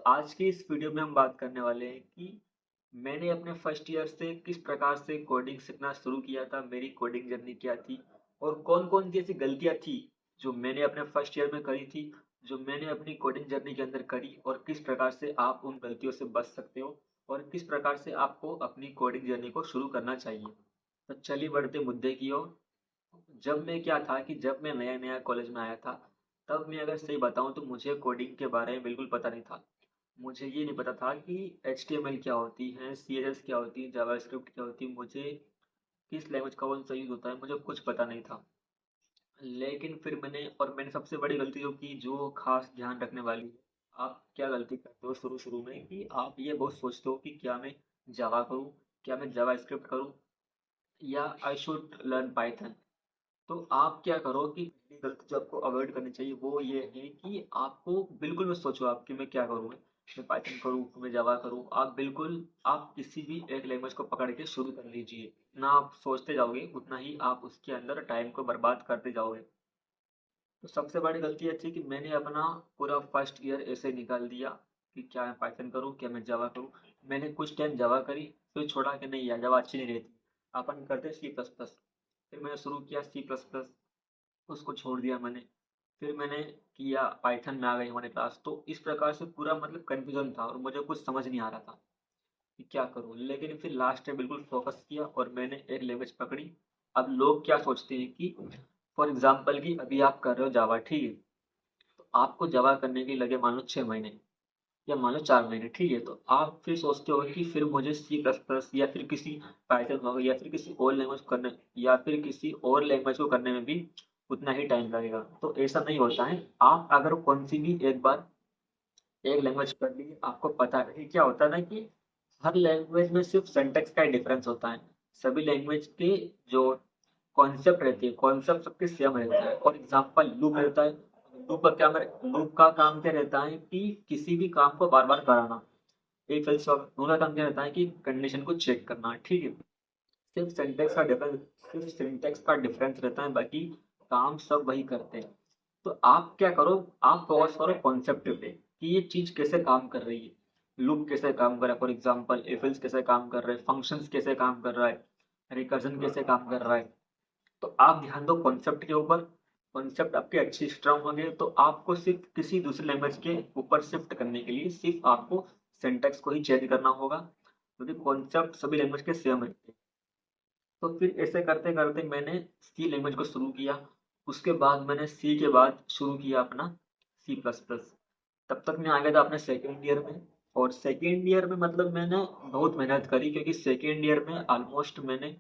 आज की इस वीडियो में हम बात करने वाले हैं कि मैंने अपने फर्स्ट ईयर से किस प्रकार से कोडिंग सीखना शुरू किया था, मेरी कोडिंग जर्नी क्या थी और कौन-कौन सी ऐसी गलतियाँ थी जो मैंने अपने फर्स्ट ईयर में करी थी, जो मैंने अपनी कोडिंग जर्नी के अंदर करी और किस प्रकार से आप उन गलतियों से बच सकते हो और किस प्रकार से आपको अपनी कोडिंग जर्नी को शुरू करना चाहिए। तो चलिए बढ़ते मुद्दे की ओर। जब मैं क्या था कि जब मैं नया-नया कॉलेज में आया था, तब मैं अगर सही बताऊँ तो मुझे कोडिंग के बारे में बिल्कुल पता नहीं था। मुझे ये नहीं पता था कि एचटीएमएल क्या होती है, सीएसएस क्या होती है, जावास्क्रिप्ट क्या होती है, मुझे किस लैंग्वेज का कौन सा यूज़ होता है, मुझे कुछ पता नहीं था। लेकिन फिर मैंने सबसे बड़ी गलती जो की, जो खास ध्यान रखने वाली है, आप क्या गलती करते हो शुरू-शुरू में कि आप ये बहुत सोचते हो कि क्या मैं जावा करूँ, क्या मैं जावास्क्रिप्ट करूँ या आई शुड लर्न पाइथन। तो आप क्या करो कि पहली गलती जो आपको अवॉइड करनी चाहिए वो ये है कि आपको बिल्कुल मत सोचो आप कि मैं क्या करूँ, मैं पाइथन करूँ, मैं जावा करूँ। आप किसी भी एक लैंग्वेज को पकड़ के शुरू कर लीजिए। ना आप सोचते जाओगे उतना ही आप उसके अंदर टाइम को बर्बाद करते जाओगे। तो सबसे बड़ी गलती ये थी कि मैंने अपना पूरा फर्स्ट ईयर ऐसे निकाल दिया कि क्या मैं पाइथन करूँ, क्या मैं जावा करूँ। मैंने कुछ टाइम जावा करी, फिर छोड़ा कि नहीं यार जावा अच्छी नहीं रहती, अपन करते सी प्लस प्लस। फिर मैंने शुरू किया सी प्लस प्लस, उसको छोड़ दिया मैंने। फिर मैंने किया पाइथन में आ गई हमारी क्लास। तो इस प्रकार से पूरा मतलब कन्फ्यूज़न था और मुझे कुछ समझ नहीं आ रहा था कि क्या करूँ। लेकिन फिर लास्ट में बिल्कुल फ़ोकस किया और मैंने एक लैंग्वेज पकड़ी। अब लोग क्या सोचते हैं कि फॉर एग्ज़ाम्पल कि अभी आप कर रहे हो जावा, ठीक है? तो आपको जावा करने के लगे मान लो 6 महीने या मान लो 4 महीने, ठीक है? तो आप फिर सोचते हो कि फिर मुझे सी प्लस प्लस या फिर किसी पाइथन हो गया या फिर किसी और लैंग्वेज को करने या फिर किसी और लैंग्वेज को करने में भी उतना ही टाइम लगेगा। तो ऐसा नहीं होता है। आप अगर कौन सी भी एक बार एक लैंग्वेज कर ली, आपको पता है कि क्या होता है ना कि हर लैंग्वेज में सिर्फ सिंटैक्स का डिफरेंस होता है। सभी लैंग्वेज के जो कॉन्सेप्ट रहती है, कॉन्सेप्ट सबके सेम रहता है। फॉर एग्जांपल लूप रहता है। लूप का काम क्या रहता है कि किसी भी काम को बार बार कराना। एक फिल का काम क्या रहता है कि कंडीशन को चेक करना, ठीक है? सिर्फ सिंटैक्स का डिफरेंस सिर्फ सिंटैक्स का डिफरेंस रहता है, बाकी काम सब वही करते हैं। तो आप क्या करो, आप फोकस करो कॉन्सेप्ट पे कि ये चीज कैसे काम कर रही है। लूप कैसे काम कर रहा है, फॉर एग्जांपल इफ एल्स कैसे काम कर रहा है, फंक्शंस कैसे काम कर रहा है, रिकर्जन कैसे काम कर रहा है। तो आप ध्यान दो कॉन्सेप्ट के ऊपर। कॉन्सेप्ट आपके अच्छे स्ट्रांग हो गए तो आपको सिर्फ किसी दूसरे लैंग्वेज के ऊपर शिफ्ट करने के लिए सिर्फ आपको सिंटैक्स को ही चेंज करना होगा, क्योंकि कॉन्सेप्ट सभी लैंग्वेज के सेम रहते हैं। तो फिर ऐसे करते करते मैंने सी लैंग्वेज को शुरू किया। उसके बाद मैंने सी के बाद शुरू किया अपना सी प्लस प्लस। तब तक मैं आ गया था अपने सेकेंड ईयर में। और सेकेंड ईयर में मतलब मैंने बहुत मेहनत करी, क्योंकि सेकेंड ईयर में ऑलमोस्ट मैंने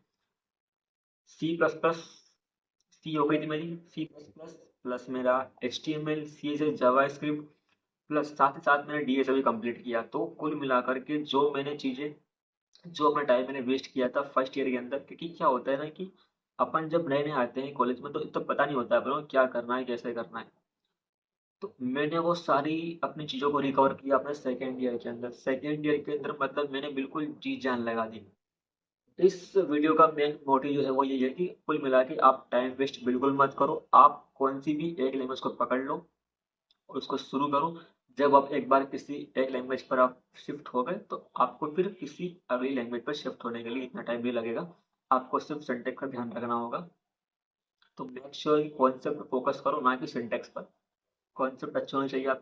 सी प्लस प्लस सी हो गई थी मेरी, सी प्लस प्लस प्लस मेरा H T M L C S S JavaScript plus साथ ही साथ मैंने डी एस भी कंप्लीट किया। तो कुल मिलाकर के जो अपना टाइम मैंने वेस्ट किया था फर्स्ट ईयर के अंदर, क्योंकि क्या होता है ना कि अपन जब नए नए आते हैं कॉलेज में तो पता नहीं होता है अपन को क्या करना है कैसे करना है। तो मैंने वो सारी अपनी चीज़ों को रिकवर किया अपने सेकेंड ईयर के अंदर। सेकेंड ईयर के अंदर मतलब मैंने बिल्कुल जी जान लगा दी। इस वीडियो का मेन मोटिव जो है वो यही है कि कुल मिला के आप टाइम वेस्ट बिल्कुल मत करो। आप कौन सी भी एक लैंग्वेज को पकड़ लो और उसको शुरू करो। जब आप एक बार किसी एक लैंग्वेज पर आप शिफ्ट हो गए तो आपको फिर किसी अगली लैंग्वेज पर शिफ्ट होने के लिए इतना टाइम नहीं लगेगा। आपको सिर्फ सिंटेक्स का ध्यान रखना होगा। तो मेक श्योर कि कॉन्सेप्ट पे फोकस करो, ना कि सिंटेक्स पर। कॉन्सेप्ट अच्छे होने चाहिए आपके।